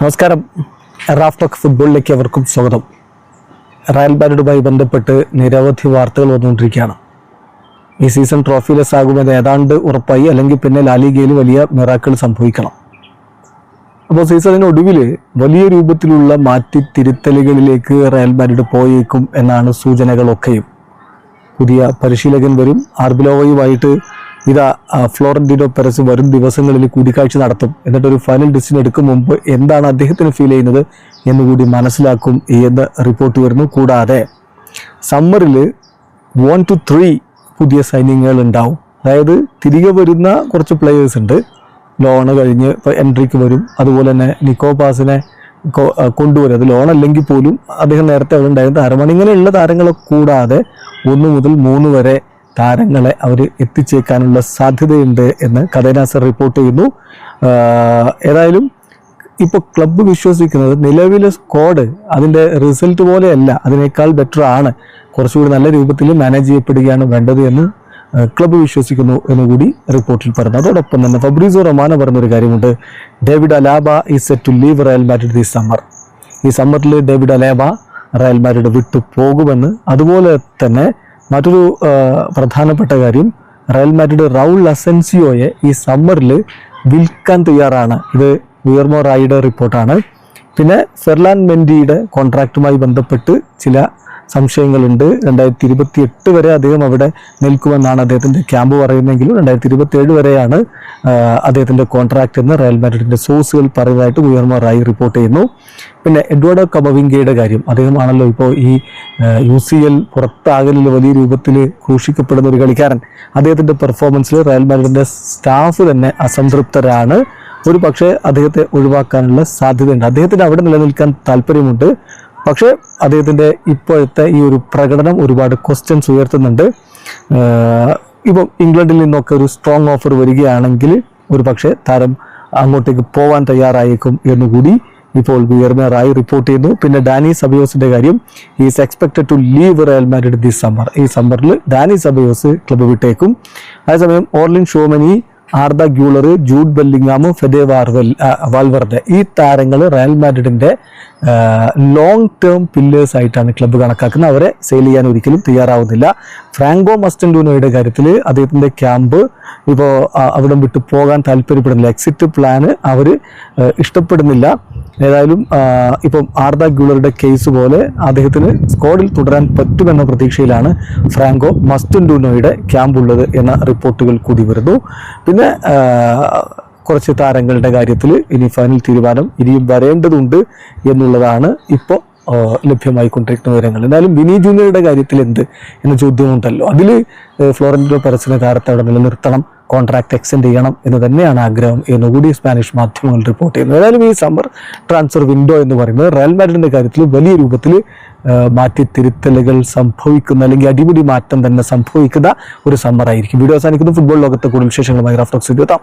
നമസ്കാരം. റാഫ്ടോക്ക് ഫുട്ബോളിലേക്ക് അവർക്കും സ്വാഗതം. റയൽ മാഡ്രിഡുമായി ബന്ധപ്പെട്ട് നിരവധി വാർത്തകൾ വന്നുകൊണ്ടിരിക്കുകയാണ്. ഈ സീസൺ ട്രോഫിലെസ് ആകുമെന്ന് ഏതാണ്ട് ഉറപ്പായി, അല്ലെങ്കിൽ പിന്നെ ലാലിഗയിൽ വലിയ മിറാക്കിൾ സംഭവിക്കണം. അപ്പോൾ സീസണിന് ഒടുവിൽ വലിയ രൂപത്തിലുള്ള മാറ്റിത്തിരുത്തലുകളിലേക്ക് റയൽ മാഡ്രിഡ് പോയേക്കും എന്നാണ് സൂചനകളൊക്കെയും. പുതിയ പരിശീലകൻ വരും. ആർബിലോവയുമായിട്ട് ഫ്ലോറന്റീനോ പെരസ് വരും ദിവസങ്ങളിൽ കൂടിക്കാഴ്ച നടത്തും. എന്നിട്ടൊരു ഫൈനൽ ഡിസിഷൻ എടുക്കും മുമ്പ് എന്താണ് അദ്ദേഹത്തിന് ഫീൽ ചെയ്യുന്നത് എന്നുകൂടി മനസ്സിലാക്കും എന്ന് റിപ്പോർട്ട് വരുന്നു. കൂടാതെ സമ്മറിൽ 1 to 3 പുതിയ സൈനിങ്ങുകൾ ഉണ്ടാവും. അതായത് തിരികെ വരുന്ന കുറച്ച് പ്ലെയേഴ്സ് ഉണ്ട്. ലോണ് കഴിഞ്ഞ് ഇപ്പോൾ എൻട്രിക്ക് വരും. അതുപോലെ തന്നെ നിക്കോപാസിനെ കൊണ്ടുവരും. അത് ലോൺ അല്ലെങ്കിൽ പോലും അദ്ദേഹം നേരത്തെ അവിടെ ഉണ്ടായിരുന്ന താരമാണ്. ഇങ്ങനെയുള്ള താരങ്ങളെ കൂടാതെ 1 മുതൽ 3 വരെ താരങ്ങളെ അവർ എത്തിച്ചേക്കാനുള്ള സാധ്യതയുണ്ട് എന്ന് കഥേനാസർ റിപ്പോർട്ട് ചെയ്യുന്നു. ഏതായാലും ഇപ്പോൾ ക്ലബ്ബ് വിശ്വസിക്കുന്നത് നിലവിലെ സ്ക്വാഡ് അതിൻ്റെ റിസൾട്ട് പോലെയല്ല, അതിനേക്കാൾ ബെറ്റർ ആണ്, കുറച്ചുകൂടി നല്ല രൂപത്തിൽ മാനേജ് ചെയ്യപ്പെടുകയാണ് വേണ്ടത് എന്ന് ക്ലബ്ബ് വിശ്വസിക്കുന്നു എന്നുകൂടി റിപ്പോർട്ടിൽ പറഞ്ഞു. അതോടൊപ്പം തന്നെ ഫബ്രീസോ റൊമാനോ പറഞ്ഞൊരു കാര്യമുണ്ട്. David Alaba is set to leave Real Madrid this summer. ഈ സമ്മറിൽ ഡേവിഡ് അലാബ റയൽ മാഡ്രിഡ് വിട്ടു പോകുമെന്ന്. അതുപോലെ തന്നെ മറ്റൊരു പ്രധാനപ്പെട്ട കാര്യം, റയൽ മാഡ്രിഡ് റൗൾ അസെൻസിയോയെ ഈ സമ്മറിൽ വിൽക്കാൻ തയ്യാറാണ്. ഇത് ഗുയർമോ റായിയുടെ റിപ്പോർട്ടാണ്. പിന്നെ ഫെർലാൻ മെൻഡിയുടെ കോൺട്രാക്റ്റുമായി ബന്ധപ്പെട്ട് ചില സംശയങ്ങളുണ്ട്. 2028 വരെ അദ്ദേഹം അവിടെ നിൽക്കുമെന്നാണ് അദ്ദേഹത്തിൻ്റെ ക്യാമ്പ് പറയുന്നതെങ്കിലും 2027 വരെയാണ് അദ്ദേഹത്തിൻ്റെ കോൺട്രാക്റ്റ് എന്ന് റയൽ മാഡ്രിഡിൻ്റെ സോഴ്സുകൾ പറയുന്നതായിട്ട് ഗുയർമോ റായി റിപ്പോർട്ട് ചെയ്യുന്നു. പിന്നെ എഡ്വാർഡോ കമവിംഗയുടെ കാര്യം, അദ്ദേഹമാണല്ലോ ഇപ്പോൾ ഈ UCL പുറത്താകലിൽ വലിയ രൂപത്തിൽ ക്രൂശിക്കപ്പെടുന്ന ഒരു കളിക്കാരൻ. അദ്ദേഹത്തിൻ്റെ പെർഫോമൻസിൽ റയൽ മാഡ്രിഡിൻ്റെ സ്റ്റാഫ് തന്നെ അസംതൃപ്തരാണ്. ഒരു പക്ഷേ അദ്ദേഹത്തെ ഒഴിവാക്കാനുള്ള സാധ്യതയുണ്ട്. അദ്ദേഹത്തിന് അവിടെ നിലനിൽക്കാൻ താല്പര്യമുണ്ട്. പക്ഷേ അദ്ദേഹത്തിൻ്റെ ഇപ്പോഴത്തെ ഈ ഒരു പ്രകടനം ഒരുപാട് ക്വസ്റ്റ്യൻസ് ഉയർത്തുന്നുണ്ട്. ഇപ്പം ഇംഗ്ലണ്ടിൽ നിന്നൊക്കെ ഒരു സ്ട്രോങ് ഓഫർ വരികയാണെങ്കിൽ ഒരു പക്ഷേ താരം അങ്ങോട്ടേക്ക് പോകാൻ തയ്യാറായേക്കും എന്നുകൂടി ഇപ്പോൾ ഗുയർമോ റായി റിപ്പോർട്ട് ചെയ്യുന്നു. പിന്നെ ഡാനി സബയോസിൻ്റെ കാര്യം, is expected to leave Real Madrid this summer. ഈ സമ്മറിൽ ഡാനി സബയോസ് ക്ലബ്ബ് വിട്ടേക്കും. അതേസമയം Aurelien Tchouameni, Arda Guler, Jude Bellingham, Fede Valverde ഈ താരങ്ങൾ റയൽ മാഡ്രിഡിൻ്റെ ലോങ് ടേം പില്ലേഴ്സ് ആയിട്ടാണ് ക്ലബ്ബ് കണക്കാക്കുന്നത്. അവരെ സെയിൽ ചെയ്യാൻ ഒരിക്കലും തയ്യാറാവുന്നില്ല. ഫ്രാങ്കോ മസ്റ്റൻഡൂനോയുടെ കാര്യത്തിൽ അദ്ദേഹത്തിൻ്റെ ക്യാമ്പ് ഇപ്പോൾ അവിടെ വിട്ട് പോകാൻ താല്പര്യപ്പെടുന്നില്ല. എക്സിറ്റ് പ്ലാന് അവർ ഇഷ്ടപ്പെടുന്നില്ല. ഏതായാലും ഇപ്പം ആർദ ഗ്യൂളറുടെ കേസ് പോലെ അദ്ദേഹത്തിന് സ്ക്വാഡിൽ തുടരാൻ പറ്റുമെന്ന പ്രതീക്ഷയിലാണ് ഫ്രാങ്കോ മസ്റ്റൻഡൂനോയുടെ ക്യാമ്പുള്ളത് എന്ന റിപ്പോർട്ടുകൾ കൂടി വരുന്നു. പിന്നെ കുറച്ച് താരങ്ങളുടെ കാര്യത്തിൽ ഇനി ഫൈനൽ തീരുമാനം ഇനിയും വരേണ്ടതുണ്ട് എന്നുള്ളതാണ് ഇപ്പോൾ ലഭ്യമായിക്കൊണ്ടിരിക്കുന്ന വിവരങ്ങൾ. എന്നാലും വിനി ജൂനിയറുടെ കാര്യത്തിൽ എന്ത് എന്ന ചോദ്യമുണ്ടല്ലോ. അതിൽ ഫ്ലോറന്റീനോ പെരസിനെ താരത്തെ അവിടെ നിലനിർത്തണം, കോൺട്രാക്ട് എക്സ്റ്റെൻഡ് ചെയ്യണം എന്ന് തന്നെയാണ് ആഗ്രഹം എന്നുകൂടി സ്പാനിഷ് മാധ്യമങ്ങൾ റിപ്പോർട്ട് ചെയ്യുന്നു. ഏതായാലും ഈ സമ്മർ ട്രാൻസ്ഫർ വിൻഡോ എന്ന് പറയുന്നത് റയൽ മാഡ്രിഡിൻ്റെ കാര്യത്തിൽ വലിയ രൂപത്തിൽ മാറ്റിത്തിരുത്തലുകൾ സംഭവിക്കുന്ന, അല്ലെങ്കിൽ അടിപിടി മാറ്റം തന്നെ സംഭവിക്കുന്ന ഒരു സമ്മർ ആയിരിക്കും. വീഡിയോ അവസാനിക്കുന്നു. ഫുട്ബോൾ ലോകത്തെ കൂടുതൽ വിശേഷങ്ങളുമായി റാഫ്ടോക്സ് എത്താം.